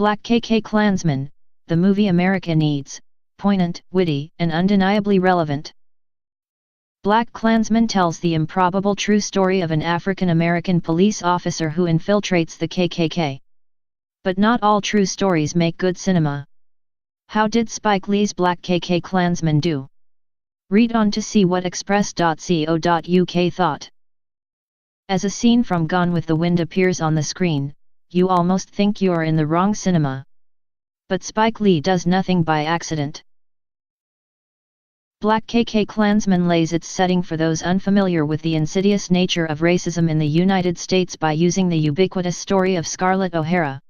BlacKkKlansman, the movie America needs, poignant, witty, and undeniably relevant. BlacKkKlansman tells the improbable true story of an African-American police officer who infiltrates the KKK. But not all true stories make good cinema. How did Spike Lee's BlacKkKlansman do? Read on to see what express.co.uk thought. As a scene from Gone with the Wind appears on the screen, you almost think you're in the wrong cinema. But Spike Lee does nothing by accident. BlacKkKlansman lays its setting for those unfamiliar with the insidious nature of racism in the United States by using the ubiquitous story of Scarlett O'Hara.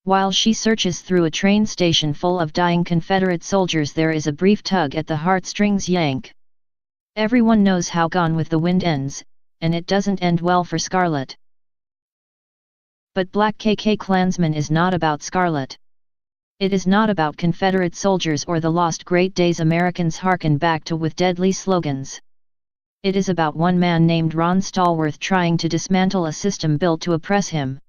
While she searches through a train station full of dying Confederate soldiers, there is a brief tug at the heartstrings yank. Everyone knows how Gone with the Wind ends, and it doesn't end well for Scarlett. But BlacKkKlansman is not about Scarlett. It is not about Confederate soldiers or the lost great days Americans harken back to with deadly slogans. It is about one man named Ron Stallworth trying to dismantle a system built to oppress him.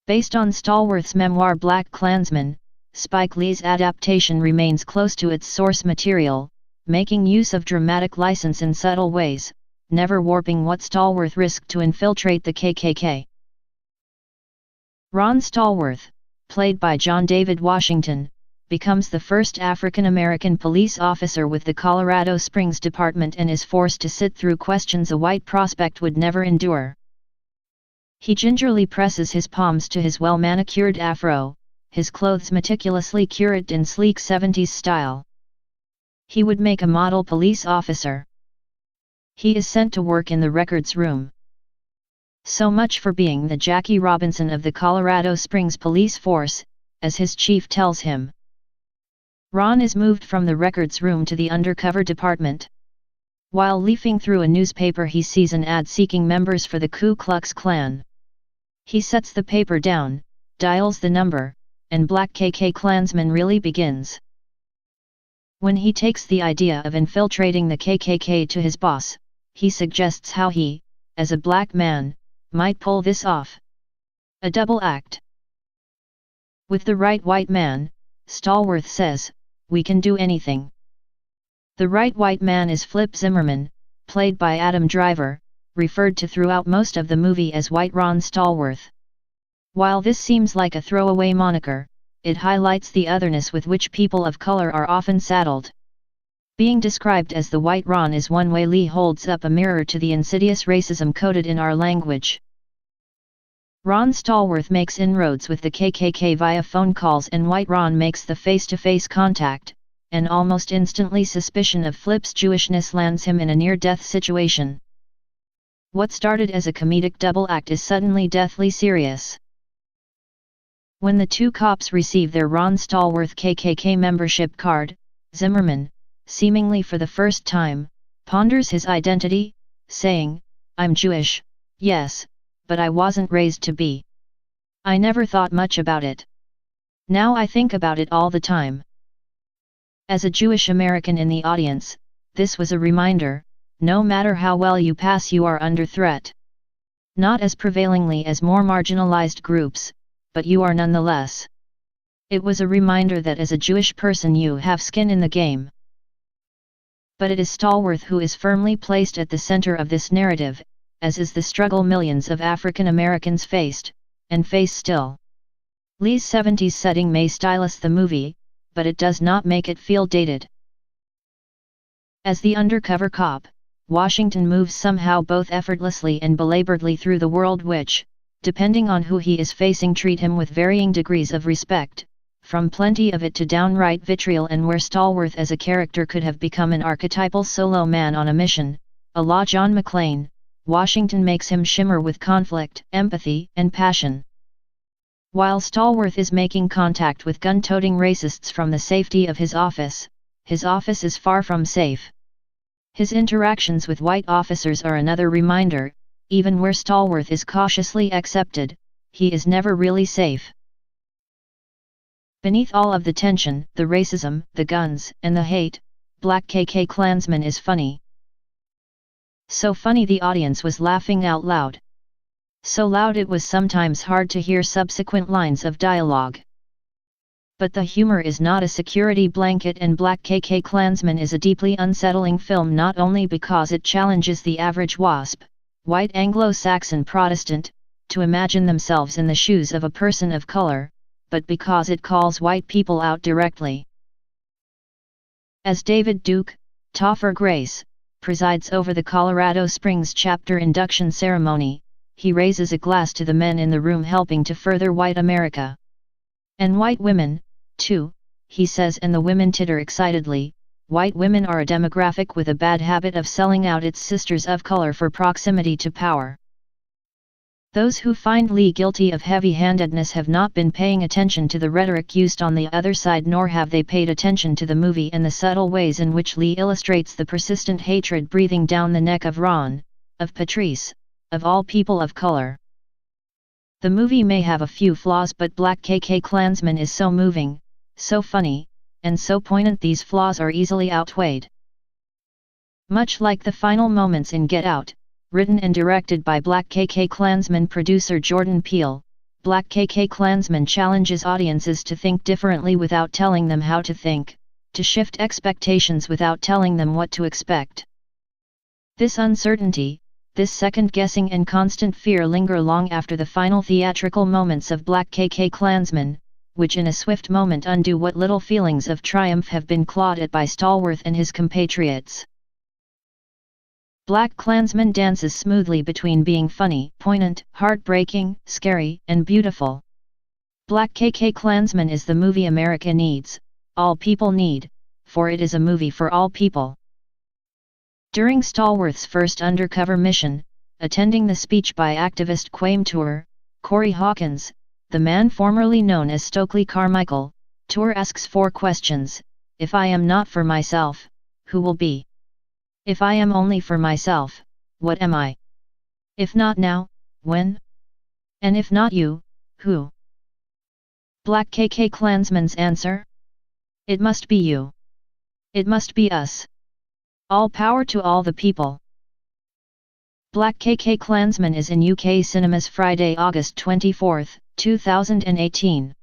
Based on Stallworth's memoir BlacKkKlansman, Spike Lee's adaptation remains close to its source material, making use of dramatic license in subtle ways, never warping what Stallworth risked to infiltrate the KKK. Ron Stallworth, played by John David Washington, becomes the first African-American police officer with the Colorado Springs Department and is forced to sit through questions a white prospect would never endure. He gingerly presses his palms to his well-manicured afro, his clothes meticulously curated in sleek 70s style. He would make a model police officer. He is sent to work in the records room. So much for being the Jackie Robinson of the Colorado Springs police force, as his chief tells him. Ron is moved from the records room to the undercover department. While leafing through a newspaper, he sees an ad seeking members for the Ku Klux Klan. He sets the paper down, dials the number, and BlacKkKlansman really begins. When he takes the idea of infiltrating the KKK to his boss, he suggests how he, as a black man, might pull this off. A double act. With the right white man, Stallworth says, we can do anything. The right white man is Flip Zimmerman, played by Adam Driver, referred to throughout most of the movie as White Ron Stallworth. While this seems like a throwaway moniker, it highlights the otherness with which people of color are often saddled. Being described as the White Ron is one way Lee holds up a mirror to the insidious racism coded in our language. Ron Stallworth makes inroads with the KKK via phone calls, and White Ron makes the face-to-face contact, and almost instantly suspicion of Flip's Jewishness lands him in a near-death situation. What started as a comedic double act is suddenly deathly serious. When the two cops receive their Ron Stallworth KKK membership card, Zimmerman, seemingly for the first time, ponders his identity, saying, "I'm Jewish, yes, but I wasn't raised to be. I never thought much about it. Now I think about it all the time." As a Jewish American in the audience, this was a reminder, no matter how well you pass, you are under threat. Not as prevailingly as more marginalized groups, but you are nonetheless. It was a reminder that as a Jewish person you have skin in the game. But it is Stallworth who is firmly placed at the center of this narrative, as is the struggle millions of African Americans faced, and face still. Lee's 70s setting may stylus the movie, but it does not make it feel dated. As the undercover cop, Washington moves somehow both effortlessly and belaboredly through the world which, depending on who he is facing, treat him with varying degrees of respect, from plenty of it to downright vitriol, and where Stallworth as a character could have become an archetypal solo man on a mission, a la John McClane, Washington makes him shimmer with conflict, empathy, and passion. While Stallworth is making contact with gun-toting racists from the safety of his office is far from safe. His interactions with white officers are another reminder, even where Stallworth is cautiously accepted, he is never really safe. Beneath all of the tension, the racism, the guns, and the hate, BlacKkKlansman is funny. So funny the audience was laughing out loud. so loud it was sometimes hard to hear subsequent lines of dialogue. But the humor is not a security blanket, and BlacKkKlansman is a deeply unsettling film not only because it challenges the average WASP, white Anglo-Saxon Protestant, to imagine themselves in the shoes of a person of color, but because it calls white people out directly. As David Duke, Topher Grace, presides over the Colorado Springs chapter induction ceremony, he raises a glass to the men in the room helping to further white America. And white women, too, he says, and the women titter excitedly. White women are a demographic with a bad habit of selling out its sisters of color for proximity to power. Those who find Lee guilty of heavy-handedness have not been paying attention to the rhetoric used on the other side, nor have they paid attention to the movie and the subtle ways in which Lee illustrates the persistent hatred breathing down the neck of Ron, of Patrice, of all people of color. The movie may have a few flaws, but BlacKkKlansman is so moving, so funny, and so poignant these flaws are easily outweighed. Much like the final moments in Get Out, written and directed by BlacKkKlansman producer Jordan Peele, BlacKkKlansman challenges audiences to think differently without telling them how to think, to shift expectations without telling them what to expect. This uncertainty, this second-guessing and constant fear linger long after the final theatrical moments of BlacKkKlansman, which in a swift moment undo what little feelings of triumph have been clawed at by Stallworth and his compatriots. BlacKkKlansman dances smoothly between being funny, poignant, heartbreaking, scary, and beautiful. BlacKkKlansman is the movie America needs, all people need, for it is a movie for all people. During Stallworth's first undercover mission, attending the speech by activist Kwame Ture, Corey Hawkins, the man formerly known as Stokely Carmichael, Ture asks 4 questions: if I am not for myself, who will be? If I am only for myself, what am I? If not now, when? And if not you, who? BlacKkKlansman's answer? It must be you. It must be us. All power to all the people. BlacKkKlansman is in UK cinemas Friday, August 24, 2018.